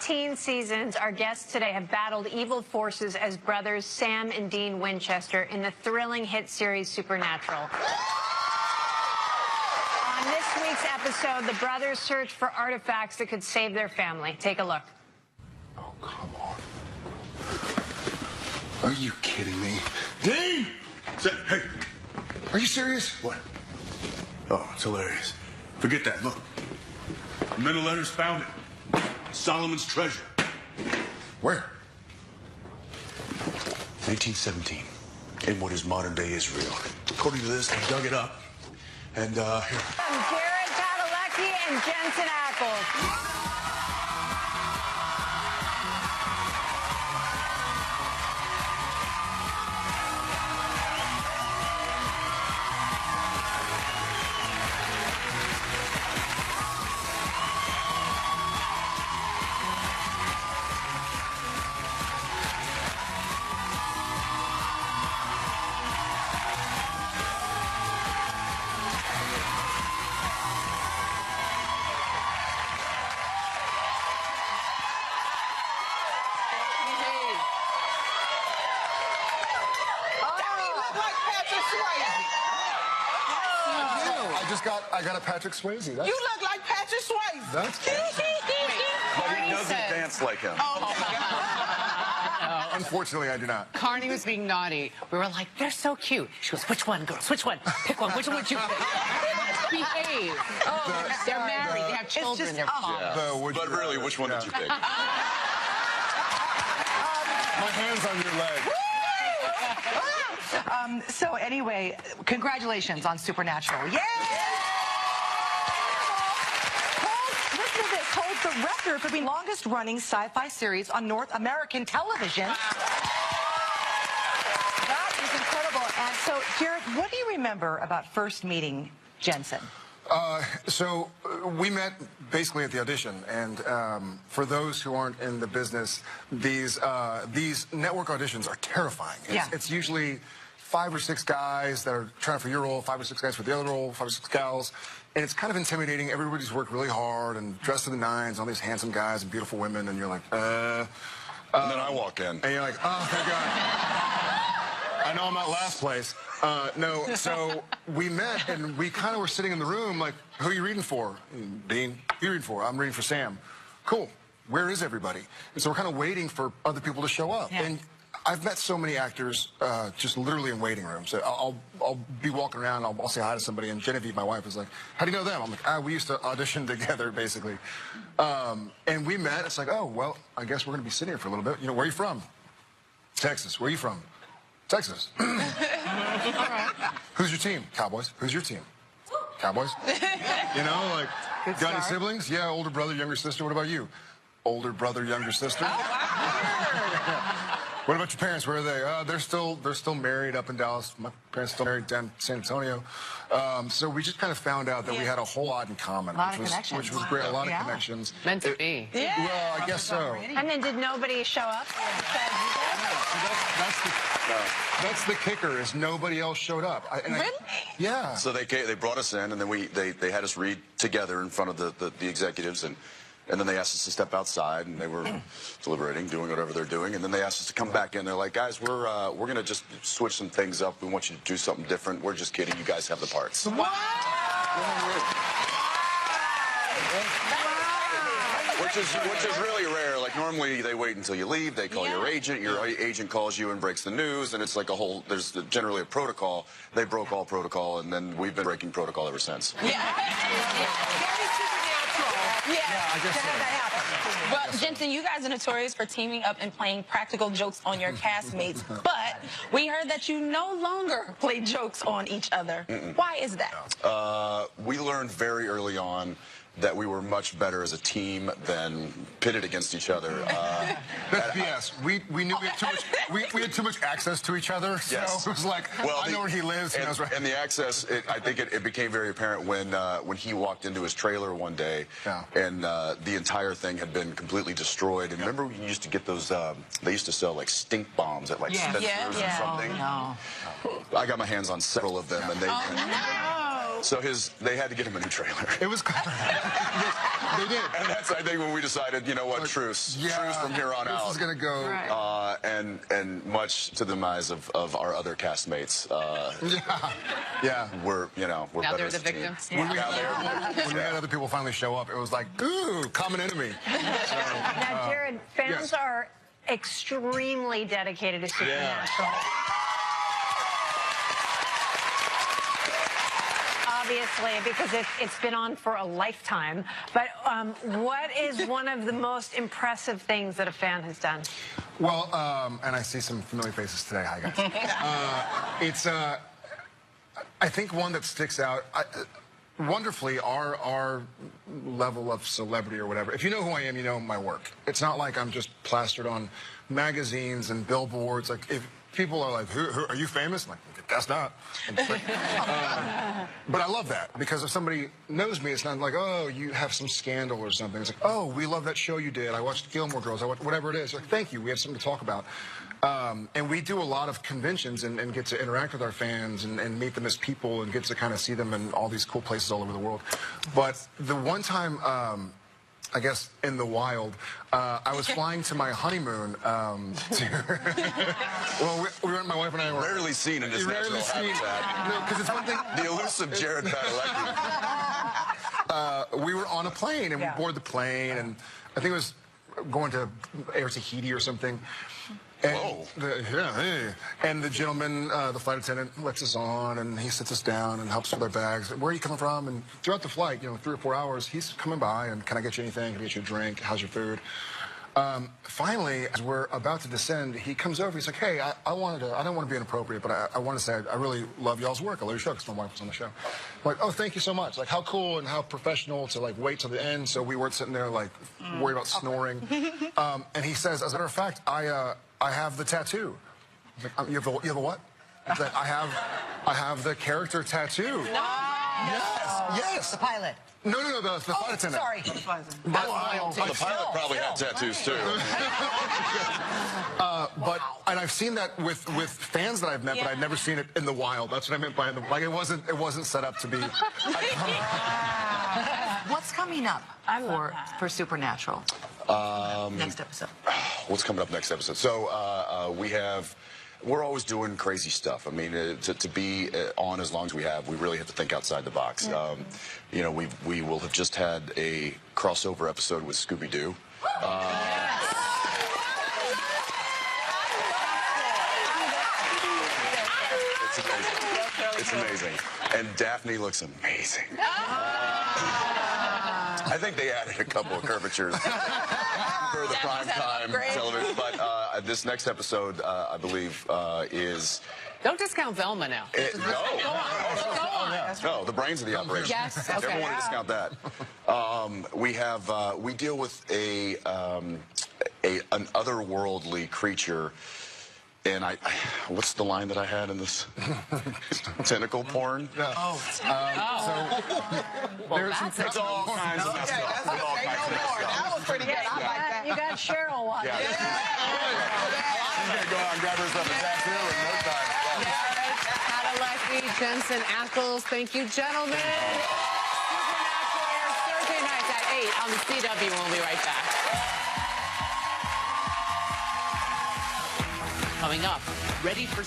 16 seasons, our guests today have battled evil forces as brothers Sam and Dean Winchester in the thrilling hit series Supernatural. On this week's episode, the brothers search for artifacts that could save their family. Take a look. Oh, come on. Are you kidding me? Dean! Hey, are you serious? What? Oh, it's hilarious. Forget that. Look. The men of letters found it. Solomon's treasure. Where? 1917. In what is modern-day Israel. According to this, they dug it up. And, here. Padalecki and Jensen Ackles. I got a Patrick Swayze. You look like Patrick Swayze. That's But he doesn't dance like him. Oh, my God. Unfortunately, I do not. Carney was being naughty. We were like, they're so cute. She goes, which one, girls? Which one? Pick one. Which one would you pick? Behave. Oh, they're married. They have children. They're fathers. But really, which one did you pick? My hand's on your leg. So anyway, congratulations on Supernatural. Yay! Listen to this. Holds the record for being longest-running sci-fi series on North American television. That is incredible. And so, Jared, what do you remember about first meeting Jensen? So we met basically at the audition, and for those who aren't in the business, these network auditions are terrifying. It's usually 5 or 6 guys that are trying for your role, 5 or 6 guys for the other role, 5 or 6 gals, and it's kind of intimidating. Everybody's worked really hard and dressed to the nines, all these handsome guys and beautiful women, and you're like, And then I walk in. and you're like, oh, thank God. I know I'm not last place. No, so we met, and we kind of were sitting in the room like, who are you reading for? Dean. Who are you reading for? I'm reading for Sam. Cool. Where is everybody? And so we're kind of waiting for other people to show up. And I've met so many actors just literally in waiting rooms. I'll be walking around, I'll say hi to somebody, and Genevieve, my wife, is like, how do you know them? I'm like, we used to audition together, basically. And we met. It's like, oh, well, I guess we're going to be sitting here for a little bit. You know, where are you from? Texas. Where are you from? Texas. All right. Who's your team? Cowboys. Who's your team? Cowboys. You know, like, got any siblings? Yeah, older brother, younger sister. What about you? Older brother, younger sister. What about your parents? Where are they? They're still married up in Dallas. My parents still married down in San Antonio. So we just kind of found out that we had a whole lot in common, which was great. A lot of connections. Meant to be. Well, I guess so. And then did nobody show up? That's the kicker, is nobody else showed up. Really? Yeah. So they brought us in, and then they had us read together in front of the executives, and then they asked us to step outside, and they were deliberating, doing whatever they're doing, and then they asked us to come back in. They're like, guys, we're gonna just switch some things up. We want you to do something different. We're just kidding. You guys have the parts. Wow. Which is really rare. Like, normally they wait until you leave, they call your agent calls you and breaks the news, and it's like there's generally a protocol. They broke all protocol, and then we've been breaking protocol ever since. Very supernatural. I guess so. That happen. Well, Jensen, you guys are notorious for teaming up and playing practical jokes on your castmates, but we heard that you no longer play jokes on each other. Why is that? We learned very early on that we were much better as a team than pitted against each other. That's BS. We knew we had too much. We had too much access to each other. So it was like, well, I know where he lives. He knows where. And the access, I think it became very apparent when he walked into his trailer one day, and the entire thing had been completely destroyed. And remember, we used to get those. They used to sell like stink bombs at like Spencer's or something. Oh, no. I got my hands on several of them, and they. So they had to get him a new trailer. It was. They did. And that's, I think, when we decided, you know what, truce. Yeah, Truce from here on out. This is going to go. Right. And much to the demise of our other castmates. Yeah. We're Now better they're as the a team. victims. When we had other people finally show up, it was like, ooh, common enemy. Now, Jared, fans yes. are extremely dedicated to Supernatural. Obviously, because it's been on for a lifetime. But what is one of the most impressive things that a fan has done? Well, and I see some familiar faces today. Hi, guys. It's, I think one that sticks out, wonderfully, our level of celebrity or whatever. If you know who I am, you know my work. It's not like I'm just plastered on magazines and billboards. Like, if people are like, who are you famous? I'm like, that's not. Like, but I love that, because if somebody knows me, it's not like, oh, you have some scandal or something. It's like, oh, we love that show you did. I watched Gilmore Girls. I watched whatever it is. Like, thank you. We have something to talk about. And we do a lot of conventions and get to interact with our fans and meet them as people and get to kind of see them in all these cool places all over the world. But the one time, I guess, in the wild, I was flying to my honeymoon. Well, we were, my wife and I were... Rarely seen in his natural habitat. No, because it's one thing... The elusive Jared Padalecki. We were on a plane, and we boarded the plane, and I think it was going to Air Tahiti or something. And and the gentleman, the flight attendant, lets us on, and he sits us down and helps with our bags. Where are you coming from? And throughout the flight, 3 or 4 hours, he's coming by, and can I get you anything? Can I get you a drink? How's your food? Finally, as we're about to descend, he comes over. He's like, hey, I don't want to be inappropriate, but I want to say I really love y'all's work. I love your show, because my wife was on the show. I'm like, oh, thank you so much. Like, how cool and how professional to, like, wait till the end so we weren't sitting there, like, worried about snoring. And he says, as a matter of fact, I have the tattoo. I was like, you have a what? He's like, I have the character tattoo. No. Yes. The pilot. No, the flight attendant. Sorry. The pilot probably had tattoos, too. And I've seen that with fans that I've met, but I've never seen it in the wild. That's what I meant by like it wasn't set up to be. What's coming up for Supernatural? Next episode. What's coming up next episode? So we're always doing crazy stuff. I mean, to be on as long as we have, we really have to think outside the box. We will have just had a crossover episode with Scooby-Doo. It's amazing. And Daphne looks amazing. I think they added a couple of curvatures for the prime time television. But this next episode, I believe, is... Don't discount Velma now. Go on. No, the brains of the operation. Yes, okay. Never want to discount that. We deal with an otherworldly creature. And what's the line that I had in this? Tentacle porn? Yeah. It's all kinds of messed up. That was pretty good. I like that. You got Cheryl watching. She's going to go out and grab herself a tattoo in no time. Padalecki, Jensen Ackles, thank you, gentlemen. Supernatural airs Thursday nights at 8 on the CW. We'll be right back. Coming up, ready for